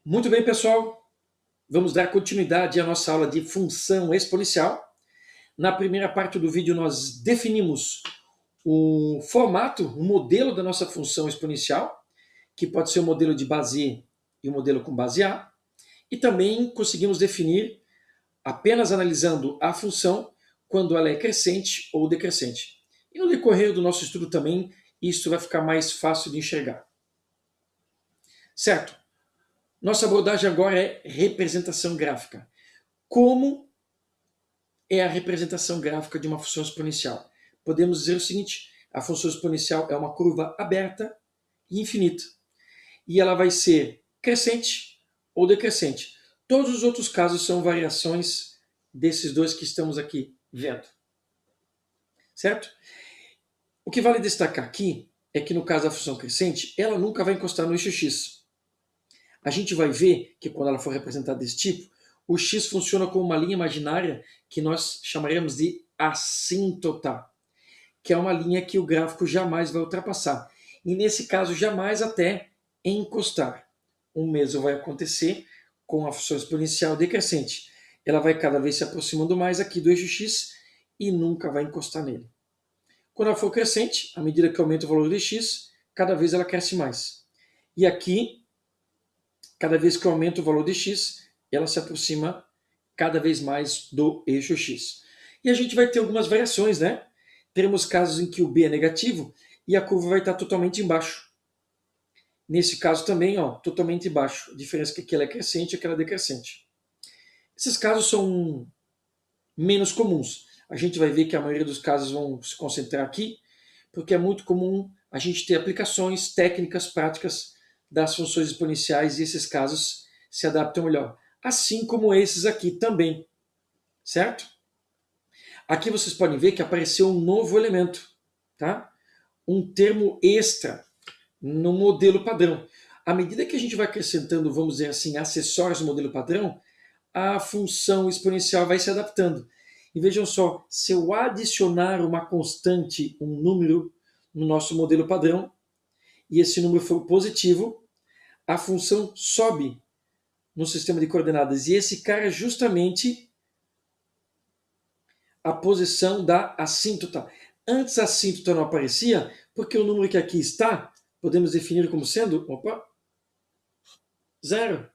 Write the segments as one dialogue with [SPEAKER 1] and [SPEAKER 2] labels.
[SPEAKER 1] Muito bem, pessoal. Vamos dar continuidade à nossa aula de função exponencial. Na primeira parte do vídeo, nós definimos o formato, o modelo da nossa função exponencial, que pode ser o modelo de base E e o modelo com base A. E também conseguimos definir, apenas analisando a função, quando ela é crescente ou decrescente. E no decorrer do nosso estudo também, isso vai ficar mais fácil de enxergar. Certo? Nossa abordagem agora é representação gráfica. Como é a representação gráfica de uma função exponencial? Podemos dizer o seguinte: a função exponencial é uma curva aberta e infinita. E ela vai ser crescente ou decrescente. Todos os outros casos são variações desses dois que estamos aqui vendo. Certo? O que vale destacar aqui é que no caso da função crescente, ela nunca vai encostar no eixo x. A gente vai ver que quando ela for representada desse tipo, o x funciona como uma linha imaginária que nós chamaremos de assíntota, que é uma linha que o gráfico jamais vai ultrapassar. E nesse caso, jamais até encostar. O mesmo vai acontecer com a função exponencial decrescente. Ela vai cada vez se aproximando mais aqui do eixo x e nunca vai encostar nele. Quando ela for crescente, à medida que aumenta o valor de x, cada vez ela cresce mais. E aqui, cada vez que eu aumento o valor de x, ela se aproxima cada vez mais do eixo x. E a gente vai ter algumas variações, né? Teremos casos em que o b é negativo e a curva vai estar totalmente embaixo. Nesse caso também, ó, totalmente embaixo. A diferença é que aquela é crescente e aquela é decrescente. Esses casos são menos comuns. A gente vai ver que a maioria dos casos vão se concentrar aqui, porque é muito comum a gente ter aplicações técnicas, práticas das funções exponenciais e esses casos se adaptam melhor. Assim como esses aqui também, certo? Aqui vocês podem ver que apareceu um novo elemento, tá? Um termo extra no modelo padrão. À medida que a gente vai acrescentando, vamos dizer assim, acessórios no modelo padrão, a função exponencial vai se adaptando. E vejam só, se eu adicionar uma constante, um número, no nosso modelo padrão, e esse número for positivo, a função sobe no sistema de coordenadas. E esse cara é justamente a posição da assíntota. Antes a assíntota não aparecia, porque o número que aqui está, podemos definir como sendo, zero.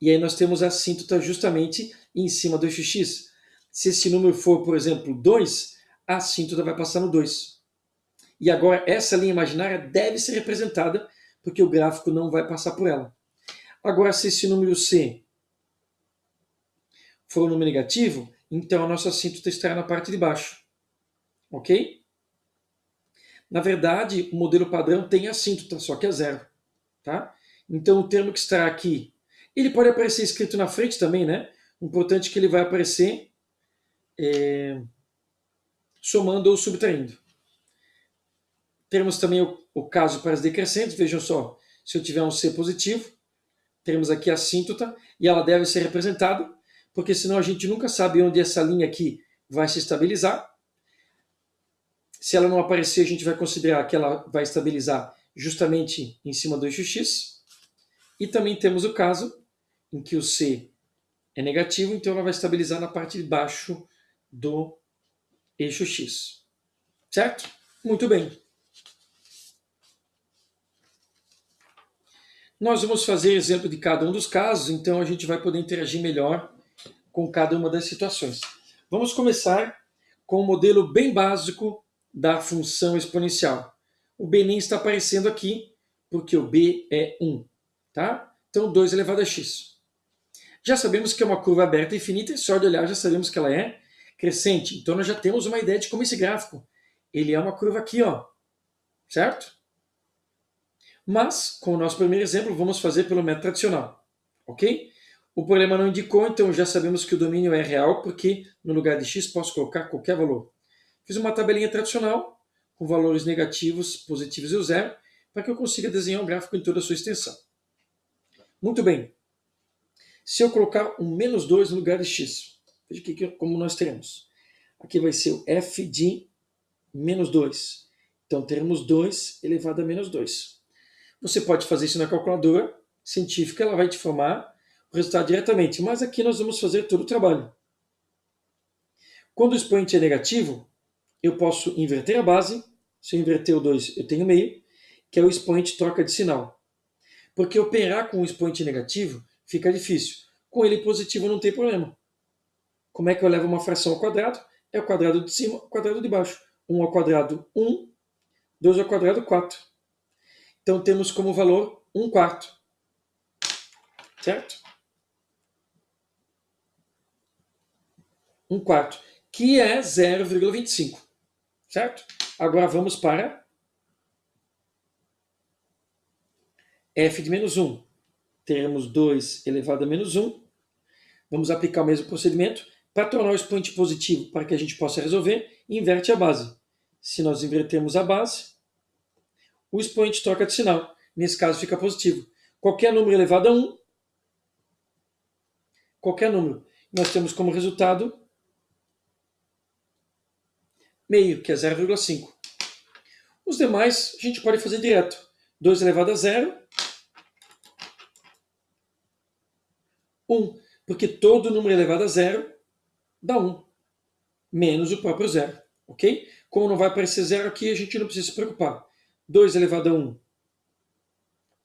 [SPEAKER 1] E aí nós temos a assíntota justamente em cima do eixo x. Se esse número for, por exemplo, 2, a assíntota vai passar no 2. E agora essa linha imaginária deve ser representada, porque o gráfico não vai passar por ela. Agora, se esse número c for um número negativo, então a nossa assíntota estará na parte de baixo. Ok? Na verdade, o modelo padrão tem assíntota, só que é zero. Tá? Então o termo que está aqui, ele pode aparecer escrito na frente também, né? O importante é que ele vai aparecer somando ou subtraindo. Temos também o caso para as decrescentes, vejam só, se eu tiver um C positivo, temos aqui a assíntota e ela deve ser representada, porque senão a gente nunca sabe onde essa linha aqui vai se estabilizar. Se ela não aparecer, a gente vai considerar que ela vai estabilizar justamente em cima do eixo x. E também temos o caso em que o C é negativo, então ela vai estabilizar na parte de baixo do eixo x. Certo? Muito bem. Nós vamos fazer exemplo de cada um dos casos, então a gente vai poder interagir melhor com cada uma das situações. Vamos começar com o modelo bem básico da função exponencial. O b nem está aparecendo aqui, porque o b é 1. Tá? Então 2 elevado a x. Já sabemos que é uma curva aberta e infinita, e só de olhar já sabemos que ela é crescente. Então nós já temos uma ideia de como esse gráfico. Ele é uma curva aqui, ó. Certo? Mas, com o nosso primeiro exemplo, vamos fazer pelo método tradicional. Ok? O problema não indicou, então já sabemos que o domínio é real, porque no lugar de x posso colocar qualquer valor. Fiz uma tabelinha tradicional, com valores negativos, positivos e o zero, para que eu consiga desenhar um gráfico em toda a sua extensão. Muito bem. Se eu colocar um menos 2 no lugar de x, veja aqui como nós teremos. Aqui vai ser o f de menos 2. Então teremos 2 elevado a menos 2. Você pode fazer isso na calculadora, científica, ela vai te informar o resultado diretamente, mas aqui nós vamos fazer todo o trabalho. Quando o expoente é negativo, eu posso inverter a base. Se eu inverter o 2, eu tenho meio, que é o expoente troca de sinal. Porque operar com o expoente negativo fica difícil. Com ele positivo não tem problema. Como é que eu levo uma fração ao quadrado? É o quadrado de cima, o quadrado de baixo. 1 ao quadrado, 1. 2 ao quadrado, 4. Então temos como valor 1 quarto. Certo? 1 quarto, que é 0,25. Certo? Agora vamos para f de menos 1. Teremos 2 elevado a menos 1. Vamos aplicar o mesmo procedimento. Para tornar o expoente positivo, para que a gente possa resolver, inverte a base. Se nós invertermos a base, o expoente troca de sinal. Nesse caso fica positivo. Qualquer número elevado a 1, qualquer número, nós temos como resultado meio, que é 0,5. Os demais a gente pode fazer direto. 2 elevado a 0, 1. Porque todo número elevado a 0 dá 1, menos o próprio zero. Ok? Como não vai aparecer zero aqui, a gente não precisa se preocupar. 2 elevado a 1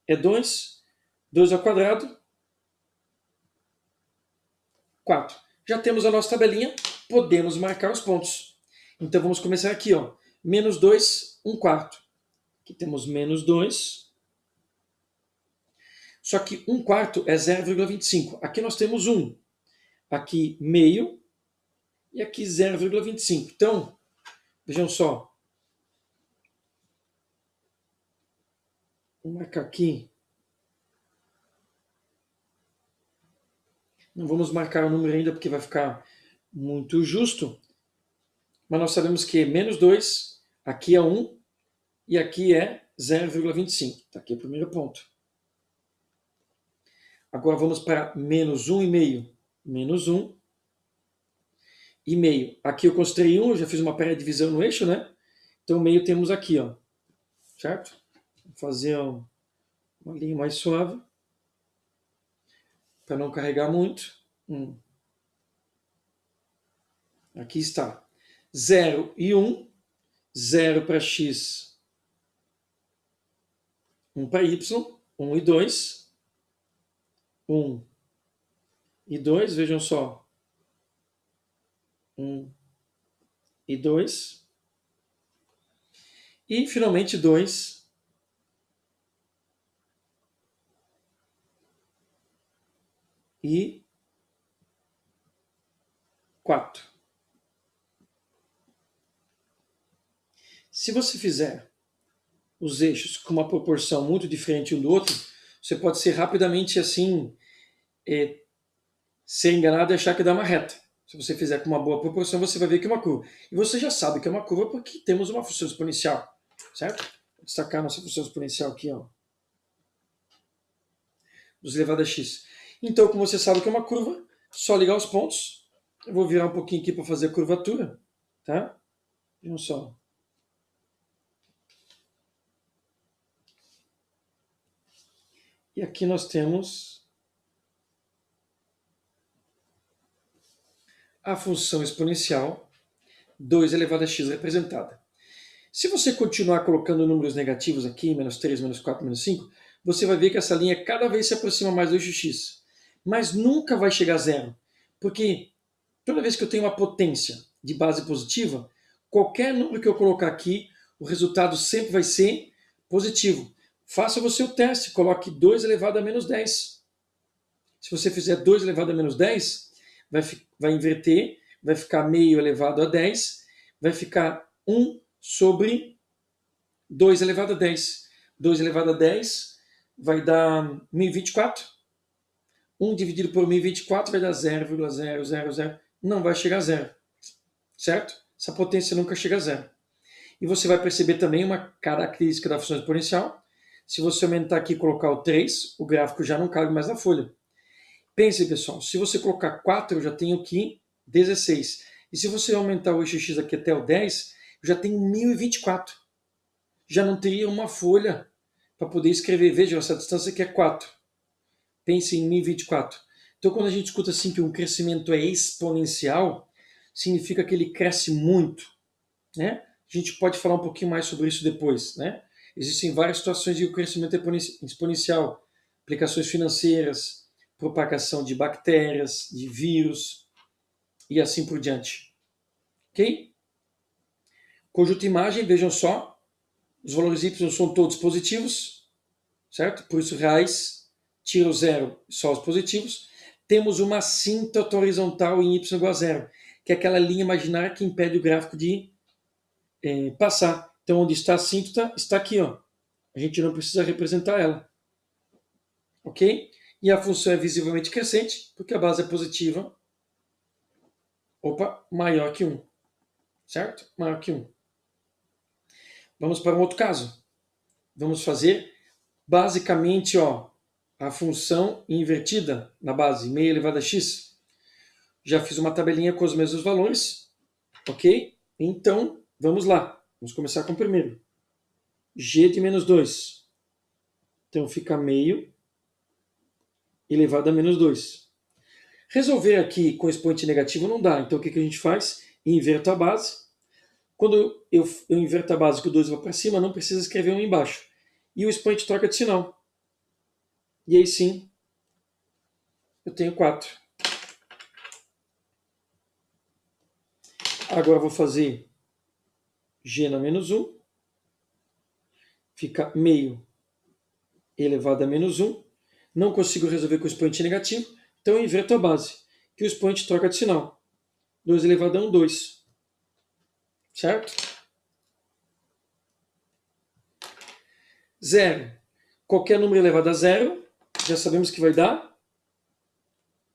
[SPEAKER 1] é 2. 2 ao quadrado, 4. Já temos a nossa tabelinha, podemos marcar os pontos. Então vamos começar aqui, ó. Menos 2, 1 quarto. Aqui temos menos 2. Só que 1 quarto é 0,25. Aqui nós temos 1. Aqui meio. E aqui 0,25. Então, vejam só. Vou marcar aqui. Não vamos marcar o número ainda porque vai ficar muito justo. Mas nós sabemos que menos 2, aqui é 1 e aqui é 0,25. Está aqui o primeiro ponto. Agora vamos para menos 1,5. Menos 1 e meio. Aqui eu considerei 1, eu já fiz uma pré-divisão no eixo, né? Então meio temos aqui, ó. Certo? Vou fazer uma linha mais suave. Para não carregar muito. Aqui está. 0 e 1. 0 para x. 1 para y. 1 e 2. 1 e 2. Vejam só. 1 e 2. E finalmente 2 e 4. Se você fizer os eixos com uma proporção muito diferente um do outro, você pode ser rapidamente assim, ser enganado e achar que dá uma reta. Se você fizer com uma boa proporção, você vai ver que é uma curva. E você já sabe que é uma curva porque temos uma função exponencial, certo? Vou destacar nossa função exponencial aqui, ó, dos elevado a x. Então, como você sabe que é uma curva, só ligar os pontos. Eu vou virar um pouquinho aqui para fazer a curvatura, tá? Vejam só. E aqui nós temos a função exponencial 2 elevado a x representada. Se você continuar colocando números negativos aqui, menos 3, menos 4, menos 5, você vai ver que essa linha cada vez se aproxima mais do eixo x. Mas nunca vai chegar a zero, porque toda vez que eu tenho uma potência de base positiva, qualquer número que eu colocar aqui, o resultado sempre vai ser positivo. Faça você o teste, coloque 2 elevado a menos 10. Se você fizer 2 elevado a menos 10, vai inverter, vai ficar meio elevado a 10, vai ficar 1 sobre 2 elevado a 10. 2 elevado a 10 vai dar 1024. 1 dividido por 1024 vai dar 0,000. Não vai chegar a zero. Certo? Essa potência nunca chega a zero. E você vai perceber também uma característica da função exponencial. Se você aumentar aqui e colocar o 3, o gráfico já não cabe mais na folha. Pense, pessoal, se você colocar 4, eu já tenho aqui 16. E se você aumentar o eixo x aqui até o 10, eu já tenho 1024. Já não teria uma folha para poder escrever. Veja, essa distância aqui é 4. Pense em 1024. Então, quando a gente escuta assim que um crescimento é exponencial, significa que ele cresce muito, né? A gente pode falar um pouquinho mais sobre isso depois, né? Existem várias situações de o crescimento exponencial, aplicações financeiras, propagação de bactérias, de vírus e assim por diante. Ok? Conjunto imagem, vejam só, os valores y são todos positivos, certo? Por isso, reais, tira o zero, só os positivos. Temos uma assíntota horizontal em y igual a zero, que é aquela linha imaginária que impede o gráfico de passar. Então, onde está a assíntota, está aqui, ó. A gente não precisa representar ela. Ok? E a função é visivelmente crescente, porque a base é positiva. Opa, maior que 1. Certo? Maior que 1. Vamos para um outro caso. Vamos fazer, basicamente, ó, a função invertida na base, meio elevado a x. Já fiz uma tabelinha com os mesmos valores. Ok? Então, vamos lá. Vamos começar com o primeiro. G de menos 2. Então, fica meio elevado a menos 2. Resolver aqui com expoente negativo não dá. Então, o que a gente faz? Inverto a base. Quando eu inverto a base que o 2 vai para cima, não precisa escrever 1 embaixo. E o expoente troca de sinal. E aí sim, eu tenho 4. Agora eu vou fazer G na menos 1. Fica meio elevado a menos 1. Não consigo resolver com o expoente negativo, então eu inverto a base, que o expoente troca de sinal. 2 elevado a 1, 2. Certo? 0. Qualquer número elevado a 0, já sabemos que vai dar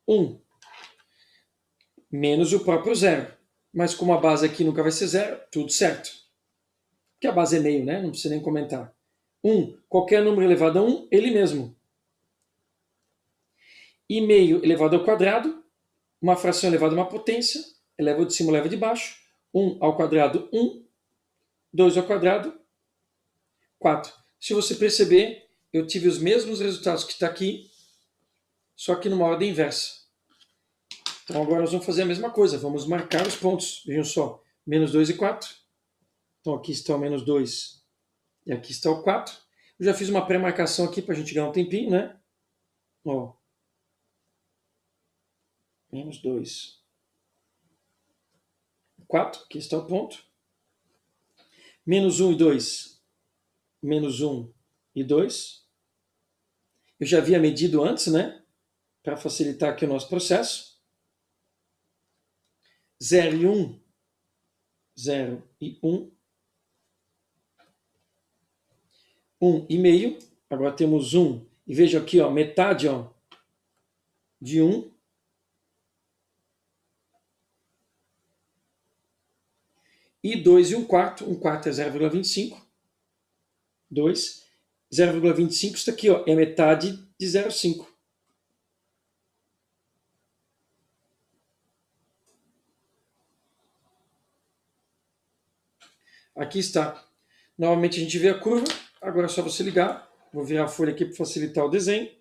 [SPEAKER 1] 1. Menos o próprio 0. Mas como a base aqui nunca vai ser 0, tudo certo. Porque a base é meio, né? Não precisa nem comentar. 1. Qualquer número elevado a 1, ele mesmo. E meio elevado ao quadrado, uma fração elevada a uma potência, eleva de cima, eleva de baixo. 1 ao quadrado, 1. 2 ao quadrado, 4. Se você perceber, eu tive os mesmos resultados que está aqui, só que numa ordem inversa. Então agora nós vamos fazer a mesma coisa. Vamos marcar os pontos. Vejam só, menos 2 e 4. Então aqui está o menos 2 e aqui está o 4. Eu já fiz uma pré-marcação aqui para a gente ganhar um tempinho, né? Ó. Menos 2. 4, aqui está o ponto. Menos 1 e 2. Menos 1 e 2. Eu já havia medido antes, né? Para facilitar aqui o nosso processo. 0 e 1. 0 e 1. 1 e meio. Agora temos 1. E veja aqui, ó, metade, ó, de 1. E 2 e 1 quarto. 1 quarto é 0,25. 2. 0,25, isso aqui, ó, é metade de 0,5. Aqui está. Novamente a gente vê a curva. Agora é só você ligar. Vou virar a folha aqui para facilitar o desenho.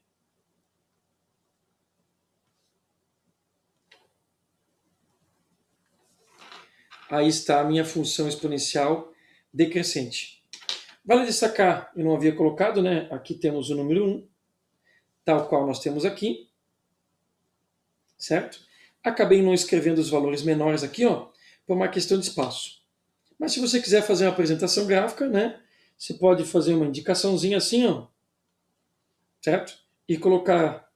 [SPEAKER 1] Aí está a minha função exponencial decrescente. Vale destacar, eu não havia colocado, né? Aqui temos o número 1, tal qual nós temos aqui. Certo? Acabei não escrevendo os valores menores aqui, ó, por uma questão de espaço. Mas se você quiser fazer uma apresentação gráfica, né? Você pode fazer uma indicaçãozinha assim, ó. Certo? E colocar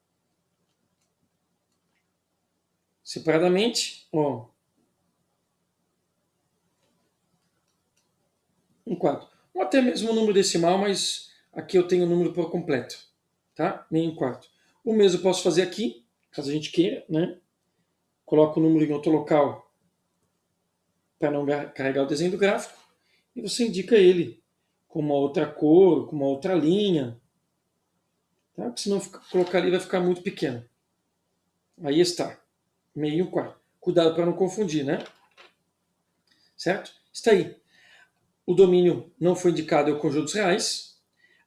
[SPEAKER 1] separadamente, ó, um quadro. Ou até mesmo um número decimal, mas aqui eu tenho o número por completo, tá? Nem um quarto. O mesmo eu posso fazer aqui, caso a gente queira, né? Coloco o número em outro local para não carregar o desenho do gráfico e você indica ele com uma outra cor, com uma outra linha, tá? Porque senão colocar ali vai ficar muito pequeno. Aí está, meio e um quarto. Cuidado para não confundir, né? Certo? Está aí. O domínio não foi indicado, é o conjunto dos reais.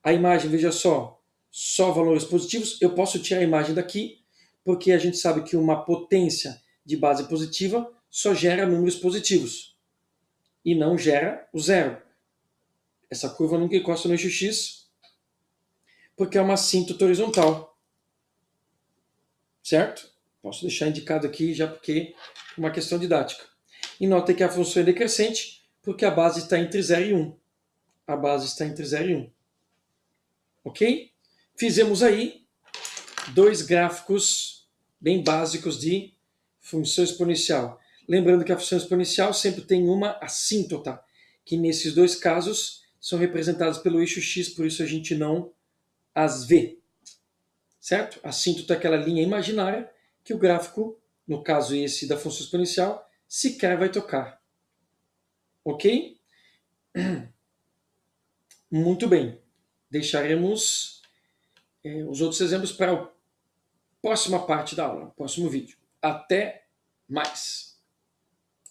[SPEAKER 1] A imagem, veja só, só valores positivos, eu posso tirar a imagem daqui, porque a gente sabe que uma potência de base positiva só gera números positivos e não gera o zero. Essa curva nunca encosta no eixo X, porque é uma assíntota horizontal. Certo? Posso deixar indicado aqui já porque é uma questão didática. E nota que a função é decrescente porque a base está entre 0 e 1. A base está entre 0 e 1. Ok? Fizemos aí dois gráficos bem básicos de função exponencial. Lembrando que a função exponencial sempre tem uma assíntota, que nesses dois casos são representadas pelo eixo X, por isso a gente não as vê. Certo? Assíntota é aquela linha imaginária que o gráfico, no caso esse da função exponencial, sequer vai tocar. Ok? Muito bem. Deixaremos os outros exemplos para a próxima parte da aula, próximo vídeo. Até mais!